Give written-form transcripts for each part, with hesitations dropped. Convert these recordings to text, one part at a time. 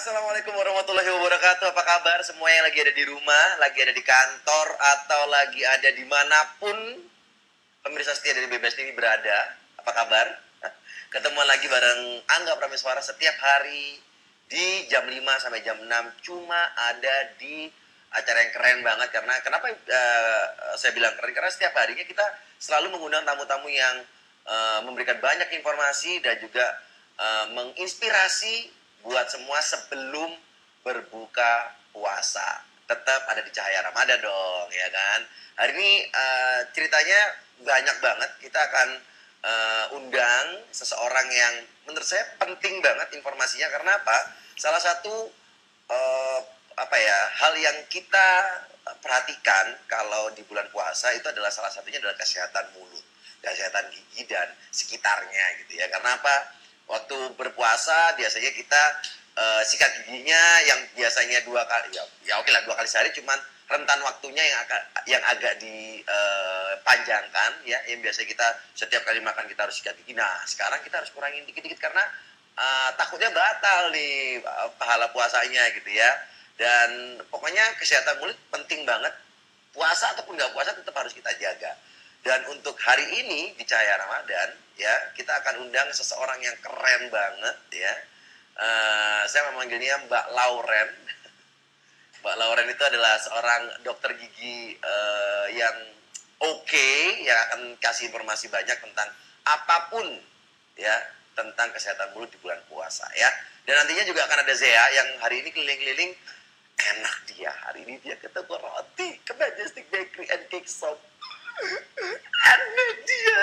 Assalamualaikum warahmatullahi wabarakatuh. Apa kabar semua yang lagi ada di rumah, lagi ada di kantor, atau lagi ada dimanapun pemirsa setia dari Bebas TV berada? Apa kabar? Ketemuan lagi bareng Angga Prameswara setiap hari di jam 5 sampai jam 6. Cuma ada di acara yang keren banget. Karena kenapa saya bilang keren? Karena setiap harinya kita selalu mengundang tamu-tamu yang memberikan banyak informasi dan juga menginspirasi buat semua sebelum berbuka puasa. Tetap ada di cahaya Ramadan dong, ya kan? Hari ini ceritanya banyak banget. Kita akan undang seseorang yang menurut saya penting banget informasinya. Karena apa? Salah satu hal yang kita perhatikan kalau di bulan puasa itu adalah salah satunya adalah kesehatan mulut, kesehatan gigi dan sekitarnya gitu ya. Karena apa? Waktu berpuasa biasanya kita sikat giginya yang biasanya 2 kali, ya oke lah 2 kali sehari, cuman rentan waktunya yang agak dipanjangkan ya, yang biasa kita setiap kali makan kita harus sikat gigi. Nah sekarang kita harus kurangin dikit-dikit karena takutnya batal nih pahala puasanya gitu ya. Dan pokoknya kesehatan mulut penting banget, puasa ataupun nggak puasa tetap harus kita jaga. Dan untuk hari ini di Cahaya Ramadan ya, kita akan undang seseorang yang keren banget ya. Saya memanggilnya Mbak Lauren. Mbak Lauren itu adalah seorang dokter gigi yang oke, yang akan kasih informasi banyak tentang apapun ya, tentang kesehatan mulut di bulan puasa ya. Dan nantinya juga akan ada Zea yang hari ini keliling-keliling. Enak dia, hari ini dia ketemu roti ke Majestic Bakery and Cake Shop. Aneh dia,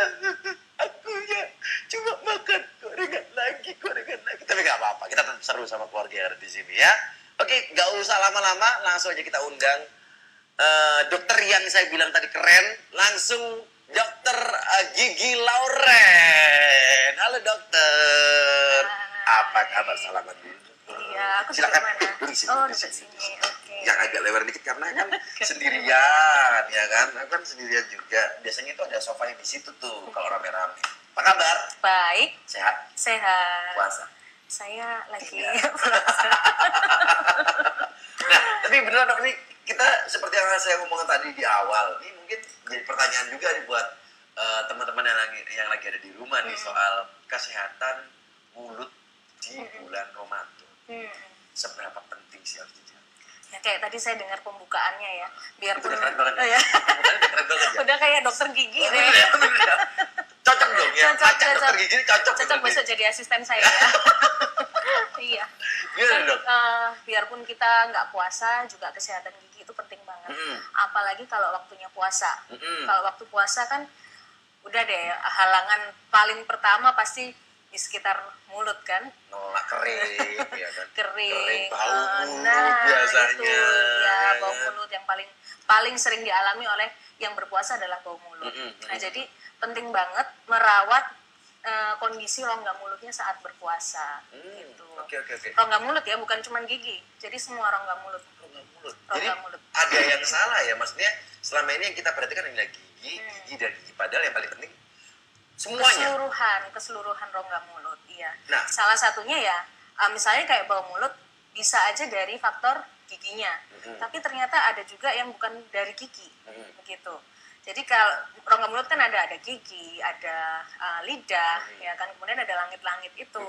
akunya cuma makan gorengan lagi. Tapi nggak apa-apa, kita tetap seru sama keluarga yang ada di sini ya. Oke, nggak usah lama-lama, langsung aja kita undang dokter yang saya bilang tadi keren. Langsung dokter Gigi Lauren. Halo dokter. Hai. Apa kabar? Salaman dulu. Iya, aku Silakan duduk mana? di sini. Duduk sini. Oke. Yang agak lebar dikit karena kan sendirian ya kan. Aku kan sendirian juga. Biasanya itu ada sofanya di situ tuh kalau rame-rame. Apa kabar? Baik, Sehat? sehat. Puasa? Saya lagi Nah, tapi beneran dok, ini kita seperti yang saya ngomongin tadi di awal. Ini mungkin jadi pertanyaan juga nih buat teman-teman yang lagi ada di rumah nih soal kesehatan mulut di bulan Ramadan. Seberapa penting sih harus dijaga? Ya kayak tadi saya dengar pembukaannya ya. Biarpun Udah keren banget. Oh, ya. Keren banget ya. Udah kayak dokter gigi Oh, deh. bener ya, bener ya. Cocok dong ya. Macam dokter gigi ini cocok. Cocok bener bisa nih. jadi asisten saya ya. Iya. Gimana Kan, dok? biarpun kita nggak puasa juga kesehatan gigi itu penting banget. Apalagi kalau waktunya puasa. Kalau waktu puasa kan udah deh, halangan paling pertama pasti di sekitar mulut kan. Nolak kering ya kan. Kering, bau mulut nah, biasanya. itu, ya bau kan? mulut yang paling sering dialami oleh yang berpuasa adalah bau mulut. Nah jadi penting banget merawat kondisi rongga mulutnya saat berpuasa gitu. Oke. Rongga mulut ya, bukan cuma gigi, jadi semua rongga mulut. Rongga mulut. Rongga Jadi mulut. ada yang salah ya, maksudnya selama ini yang kita perhatikan adalah gigi dan gigi, padahal yang paling penting semuanya. Keseluruhan rongga mulut, iya. Nah. Salah satunya ya, misalnya kayak bau mulut bisa aja dari faktor giginya, tapi ternyata ada juga yang bukan dari gigi, begitu. Jadi kalau rongga mulut kan ada gigi, ada lidah, ya kan, kemudian ada langit-langit itu.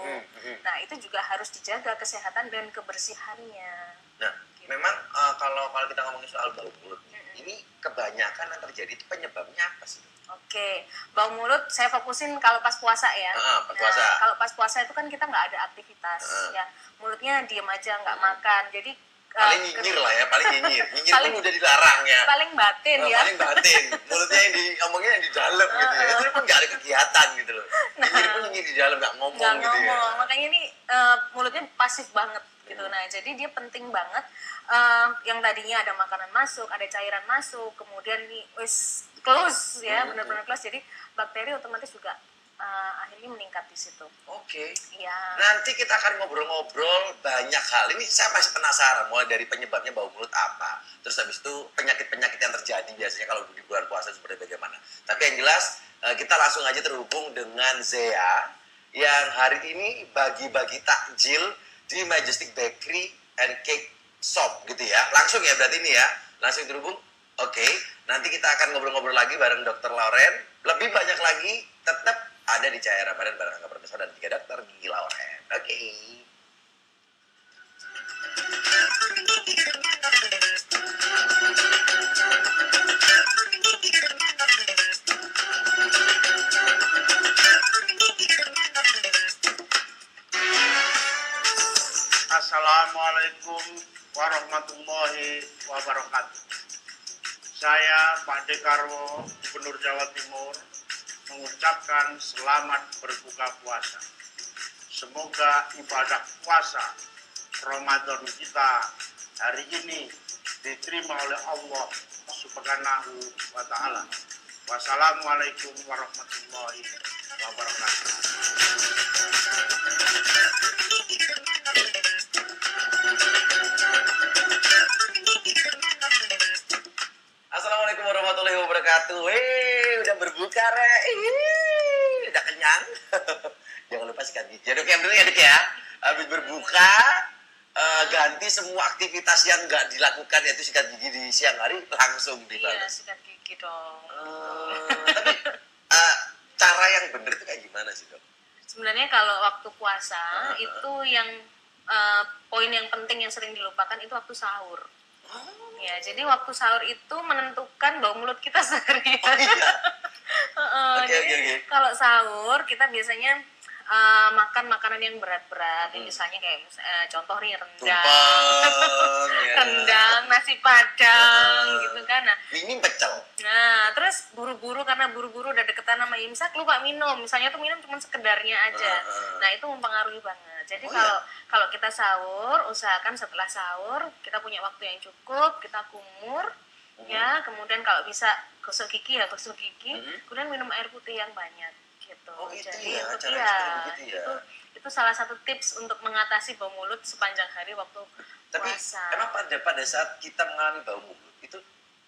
Nah itu juga harus dijaga kesehatan dan kebersihannya. Nah, memang kalau kita ngomongin soal bau mulut, ini kebanyakan yang terjadi itu penyebabnya apa sih? Oke, bau mulut saya fokusin kalau pas puasa ya. Pas puasa. Nah, kalau pas puasa itu kan kita nggak ada aktivitas, ya mulutnya diem aja nggak makan, jadi Paling nyinyir lah ya, paling nyinyir. Nyinyir Paling- pun udah dilarang ya. paling batin ya. Paling batin. Mulutnya yang ngomongnya yang di dalam gitu ya. Itu pun nggak ada kegiatan gitu loh. Nyinyir pun nyinyir di dalam, nggak ngomong Nggak gitu ya. ngomong, makanya ini mulutnya pasif banget gitu. Nah jadi dia penting banget, yang tadinya ada makanan masuk, ada cairan masuk, kemudian nih wis close ya, benar-benar close, jadi bakteri otomatis juga akhirnya meningkat di situ. Oke. Iya. Nanti kita akan ngobrol-ngobrol banyak hal. Ini saya masih penasaran mulai dari penyebabnya bau mulut apa. Terus habis itu penyakit-penyakit yang terjadi biasanya kalau di bulan puasa seperti bagaimana. Tapi yang jelas kita langsung aja terhubung dengan Zea yang hari ini bagi-bagi takjil di Majestic Bakery and Cake Shop gitu ya. Langsung ya berarti ini ya, langsung terhubung. Oke, nanti kita akan ngobrol-ngobrol lagi bareng Dr. Lauren. Lebih banyak lagi tetap ada di Cahaya Ramadan bareng Angga Pratama dan 3 dokter gigi Lauren. Oke. Assalamualaikum warahmatullahi wabarakatuh. Saya Pak Dekarwo, Gubernur Jawa Timur, mengucapkan selamat berbuka puasa. Semoga ibadah puasa Ramadan kita hari ini diterima oleh Allah Subhanahu wa Ta'ala. Wassalamualaikum warahmatullahi wabarakatuh. Assalamualaikum warahmatullahi wabarakatuh. Udah berbuka, Re. Udah kenyang. Jangan lupa sikat gigi. Ya, Dok, yang dulu ya, Dok ya. Habis berbuka, ganti semua aktivitas yang nggak dilakukan, yaitu sikat gigi di siang hari, langsung Iya, dibalas. sikat gigi dong. Tapi cara yang bener itu kayak gimana sih, Dok? Sebenarnya kalau waktu puasa itu yang poin yang penting yang sering dilupakan itu waktu sahur. Ya, jadi waktu sahur itu menentukan bau mulut kita seharian. Oh, iya. Jadi kalau sahur kita biasanya makan makanan yang berat-berat, misalnya kayak contoh nih rendang, Tumpeng, ya. rendang, nasi padang, gitu kan. Ini pecel. Nah, terus buru-buru karena buru-buru udah deketan sama imsak, lupa minum. Misalnya tuh minum cuma sekedarnya aja. Nah, itu mempengaruhi banget. Jadi kalau kita sahur, usahakan setelah sahur kita punya waktu yang cukup, kita kumur, ya. Kemudian kalau bisa gosok gigi ya gosok gigi, kemudian minum air putih yang banyak, gitu. Oh, itu jadi ya, itu caranya seperti itu ya. itu salah satu tips untuk mengatasi bau mulut sepanjang hari waktu Tapi puasa. emang pada saat kita mengalami bau mulut itu,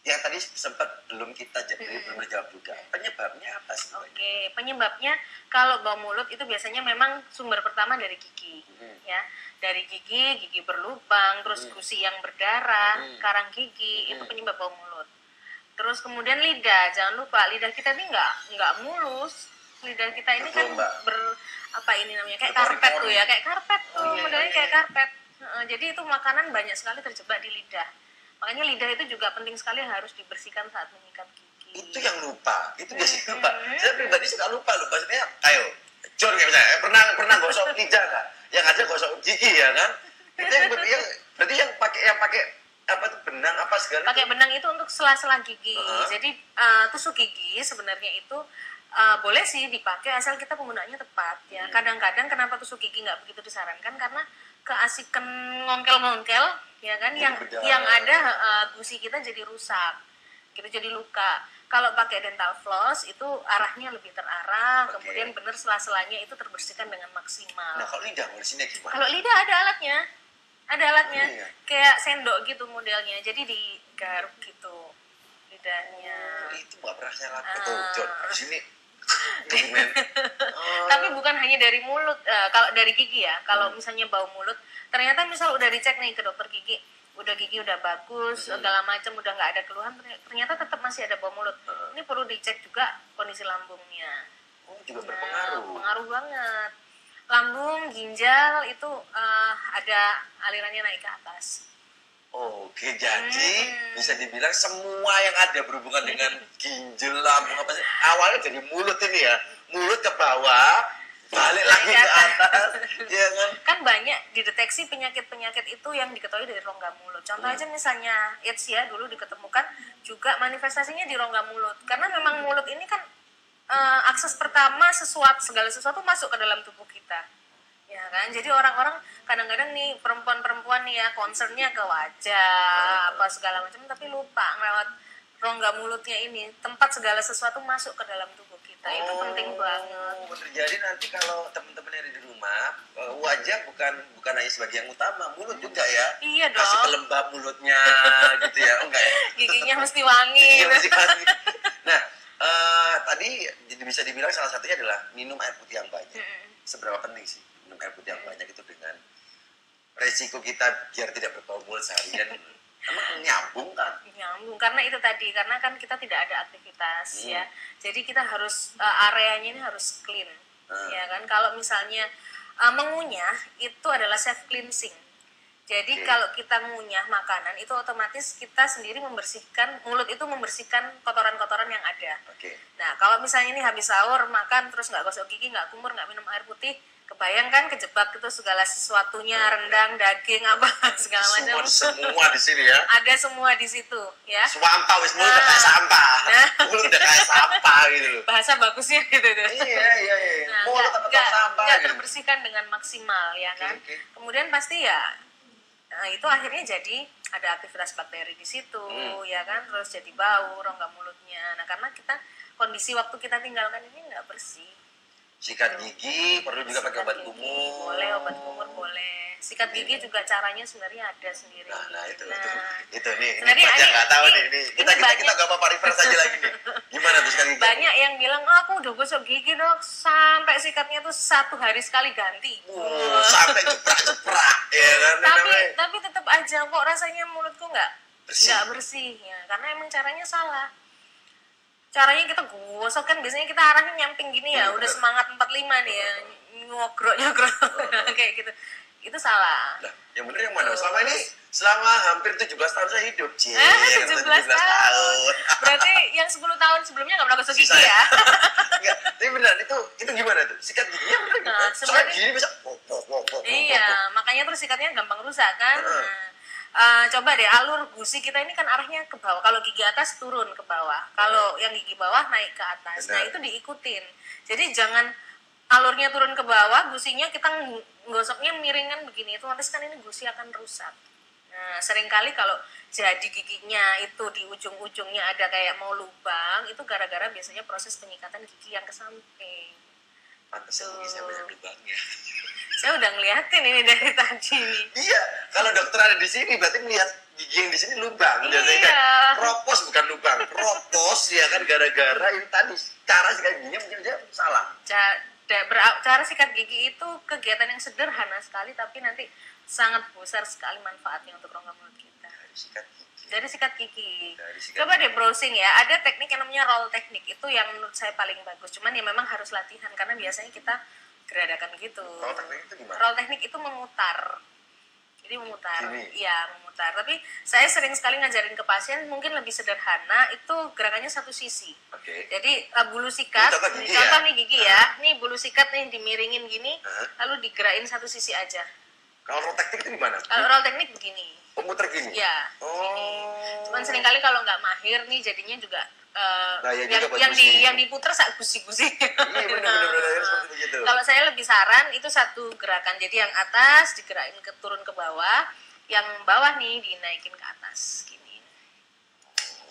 yang tadi sempat belum kita belum menjawab juga. Penyebabnya apa sih? Oke, penyebabnya kalau bau mulut itu biasanya memang sumber pertama dari gigi, ya. Dari gigi berlubang, terus gusi yang berdarah, karang gigi, itu penyebab bau mulut. Terus kemudian lidah, jangan lupa lidah kita ini nggak mulus. Lidah kita ini kan apa ini namanya, kayak karpet tuh ya, kayak karpet tuh, modelnya kayak karpet. Jadi itu makanan banyak sekali terjebak di lidah. Makanya lidah itu juga penting sekali harus dibersihkan saat menyikat gigi. Itu yang lupa, itu biasanya lupa. Saya pribadi suka lupa. Maksudnya, ayo, John kayak misalnya, pernah gosok lidah nggak? Yang ada gosok gigi ya kan? Itu yang berarti yang pakai apa tuh benang apa segala. Pakai benang itu untuk sela-sela gigi. Jadi tusuk gigi sebenarnya itu boleh sih dipakai asal kita penggunaannya tepat ya. Kadang-kadang kenapa tusuk gigi nggak begitu disarankan karena keasikan ngongkel-ngongkel ya kan, yang ada gusi kita jadi rusak gitu, jadi luka. Kalau pakai dental floss itu arahnya lebih terarah, kemudian bener sela-selanya itu terbersihkan dengan maksimal. Nah, kalau lidah bersihnya gimana? Kalau lidah ada alatnya kayak sendok gitu modelnya, jadi digaruk gitu lidahnya. Itu nggak pernah saya lakukan. Tuh, John, di sini dokumen. Tapi bukan hanya dari mulut, kalau dari gigi ya. Kalau misalnya bau mulut, ternyata misal udah dicek nih ke dokter gigi, gigi udah bagus, segala macam udah nggak ada keluhan, ternyata tetap masih ada bau mulut. Ini perlu dicek juga kondisi lambungnya. Oh, juga berpengaruh. Pengaruh banget. Lambung, ginjal itu ada alirannya naik ke atas. Oke, jadi bisa dibilang semua yang ada berhubungan dengan ginjal, lambung apa sih, awalnya dari mulut ini ya, mulut ke bawah, balik lagi ke atas, ya kan? Kan banyak dideteksi penyakit-penyakit itu yang diketahui dari rongga mulut. Contoh aja misalnya AIDS ya, dulu diketemukan juga manifestasinya di rongga mulut. Karena memang mulut ini kan akses pertama segala sesuatu masuk ke dalam tubuh kita. Ya kan, jadi orang-orang kadang-kadang nih perempuan-perempuan nih ya concernnya ke wajah apa segala macam, tapi lupa ngelewat rongga mulutnya ini, tempat segala sesuatu masuk ke dalam tubuh kita. Itu penting banget. Jadi nanti kalau teman-teman yang ada di rumah, wajah bukan hanya sebagai yang utama, mulut juga ya. Iya dong. Kasih pelembab mulutnya gitu ya, enggak ya? Giginya mesti wangi. Giginya mesti wangi. Nah, tadi bisa dibilang salah satunya adalah minum air putih yang banyak. Seberapa penting sih minum air putih yang banyak itu dengan resiko kita biar tidak berbau mulut seharian emang nyambung kan? Nyambung karena itu tadi, karena kan kita tidak ada aktivitas ya, jadi kita harus areanya ini harus clean ya kan. Kalau misalnya mengunyah itu adalah self cleansing. Jadi kalau kita mengunyah makanan itu otomatis kita sendiri membersihkan, mulut itu membersihkan kotoran-kotoran yang ada. Nah kalau misalnya ini habis sahur makan terus nggak gosok gigi, nggak kumur, nggak minum air putih, kebayang kan kejebak itu segala sesuatunya, rendang, daging, apa segala macam. Semua di sini ya. Ada semua di situ ya. Sampah wis mulut udah kayak sampah. Mulut udah kayak sampah gitu loh. Bahasa bagusnya gitu tuh. Iya. Nah, Mulut apa sampah. Nggak gitu. terbersihkan dengan maksimal ya kan. Kemudian pasti ya itu akhirnya jadi ada aktivitas bakteri di situ ya kan, terus jadi bau rongga mulutnya. Nah karena kita kondisi waktu kita tinggalkan ini nggak bersih. Sikat gigi perlu juga pakai obat Gigi, kumur. boleh, obat kumur boleh. Sikat gigi juga caranya sebenarnya ada sendiri. Nah itu nih sebenarnya banyak nggak tahu nih kita banyak. nggak apa-apa reverse aja lagi nih. Gimana tuh sikat gigi? Banyak yang bilang, oh, aku udah gosok gigi dok, sampai sikatnya tuh 1 hari sekali ganti. Sampai jeprak ya kan. Tapi tetap aja kok rasanya mulutku nggak bersih ya, karena emang caranya salah. Caranya kita gosok kan biasanya kita arahnya nyamping gini ya, udah semangat 45 nih ya, nyogrok kayak gitu. Itu salah. Nah, yang bener yang mana? Selama hampir 17 tahun saya hidup, 17 tahun. Berarti yang 10 tahun sebelumnya nggak pernah gosok gigi ya? Enggak, tapi beneran itu gimana tuh? Sikat giginya bener gitu. Soalnya gini bisa Iya, makanya terus sikatnya gampang rusak kan. Coba deh alur gusi kita ini kan arahnya ke bawah. Kalau gigi atas turun ke bawah. Kalau yang gigi bawah naik ke atas. Nah, itu diikutin. Jadi jangan alurnya turun ke bawah, gusinya kita gosoknya miringan begini. Itu nanti kan ini gusi akan rusak. Nah, seringkali kalau jadi giginya itu di ujung-ujungnya ada kayak mau lubang, itu gara-gara biasanya proses penyikatan gigi yang ke samping. Pantesan gigi saya banyak lubangnya. Saya udah ngeliatin ini dari tadi nih. Iya, kalau dokter ada di sini berarti melihat gigi yang di sini lubang. Iya. Kan kropos bukan lubang, kropos ya kan gara-gara ini tadi cara sikat giginya mungkin dia salah. Cara sikat gigi itu kegiatan yang sederhana sekali tapi nanti sangat besar sekali manfaatnya untuk rongga mulut kita. Dari sikat gigi. Coba deh browsing ya, ada teknik yang namanya roll teknik, itu yang menurut saya paling bagus. Cuman ya memang harus latihan karena biasanya kita geradakan gitu. Roll teknik itu gimana? Roll teknik itu memutar. Jadi memutar. Iya, memutar. Tapi saya sering sekali ngajarin ke pasien mungkin lebih sederhana, itu gerakannya satu sisi. Jadi bulu sikat, contoh nih gigi ya. Nih bulu sikat nih dimiringin gini, lalu digerakin satu sisi aja. Kalau roll teknik itu gimana? Kalau roll teknik begini. Muter gini? Iya. Gini. Cuman seringkali kalau nggak mahir nih jadinya juga yang diputer sak gusi-gusi. Iya benar-benar seperti begitu. Kalau saya lebih saran itu satu gerakan. Jadi yang atas digerakin turun ke bawah, yang bawah nih dinaikin ke atas gini.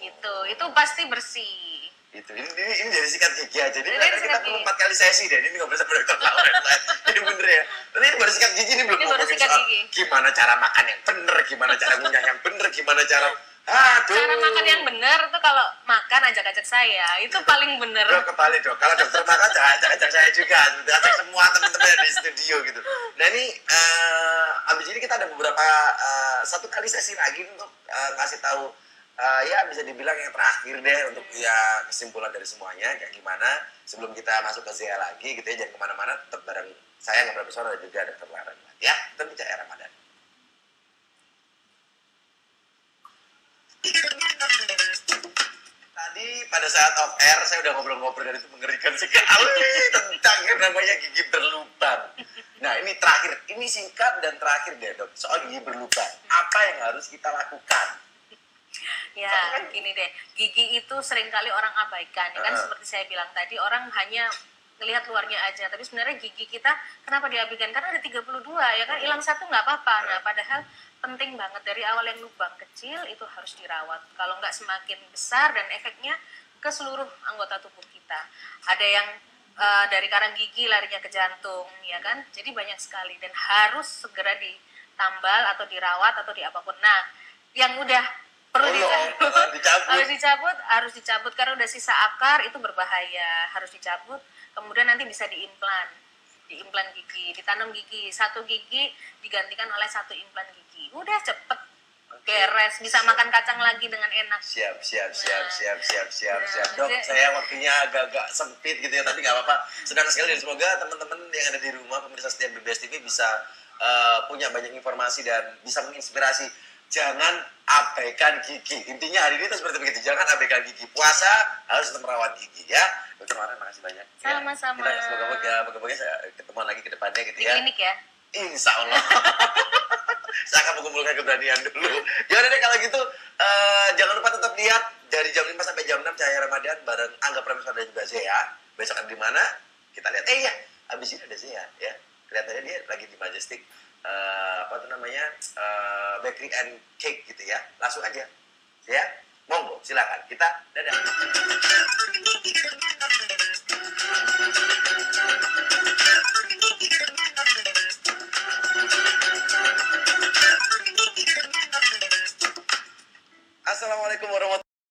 Gitu. Itu pasti bersih. Ini dari sikat gigi aja. Jadi kita perlu 4 kali sesi deh. Ini nggak bisa dokter Lauren. Ini bener ya. Tapi ini baru sikat gigi ini belum ngomongin soal gimana cara makan yang bener, gimana cara ngunyah yang bener, gimana cara cara makan yang bener tuh kalau makan ajak-ajak saya itu paling bener. Kebalik dong. Kalau dokter makan ajak saya juga, ajak semua teman-teman di studio gitu. Nah ini abis ini kita ada beberapa 1 kali sesi lagi untuk ngasih tahu ya bisa dibilang yang terakhir deh untuk ya kesimpulan dari semuanya kayak gimana sebelum kita masuk ke Zia lagi gitu ya. Jangan kemana-mana, tetap bareng saya Ngobrol Pesona dan juga Dr. Lauren ya. Kita bicara Ramadan. Tadi pada saat off air saya udah ngobrol-ngobrol dan itu mengerikan sekali tentang yang namanya gigi berlubang. Nah ini terakhir, ini singkat dan terakhir deh dok, soal gigi berlubang. Apa yang harus kita lakukan? Ya gini deh, gigi itu seringkali orang abaikan ya kan, seperti saya bilang tadi, orang hanya ngelihat luarnya aja, tapi sebenarnya gigi kita kenapa diabaikan? Karena ada 32 ya kan, hilang 1 nggak apa-apa. Nah padahal penting banget dari awal yang lubang kecil itu harus dirawat. Kalau nggak semakin besar dan efeknya ke seluruh anggota tubuh kita. Ada yang dari karang gigi larinya ke jantung ya kan, jadi banyak sekali dan harus segera ditambal atau dirawat atau diapapun. Nah yang udah perlu harus dicabut karena udah sisa akar, itu berbahaya, harus dicabut. Kemudian nanti bisa diimplan diimplan gigi, ditanam gigi, satu gigi digantikan oleh satu implan gigi, udah cepet beres, bisa makan kacang lagi dengan enak. Siap dok, saya waktunya agak-agak sempit gitu ya, tapi nggak apa-apa, senang sekali dan semoga teman-teman yang ada di rumah pemirsa setia BBS TV bisa punya banyak informasi dan bisa menginspirasi. Jangan abaikan gigi, intinya hari ini itu seperti begitu, jangan abaikan gigi, puasa harus tetap merawat gigi ya. Dokter Mara, makasih banyak. Sama-sama. Ya. Kita semoga ketemuan lagi ke depannya gitu di ya. klinik ya. Insya Allah. Saya akan mengumpulkan keberanian dulu. Yaudah deh kalau gitu, jangan lupa tetap lihat dari jam 5 sampai jam 6 Cahaya Ramadan bareng Angga Prameswara dan juga Zea. Besok ada di mana? Kita lihat. Ya, abis ini ada Zea ya. Kelihatannya dia lagi di Majestic, bakery and cake gitu ya. Langsung aja. Ya, monggo, silakan. Kita dadah.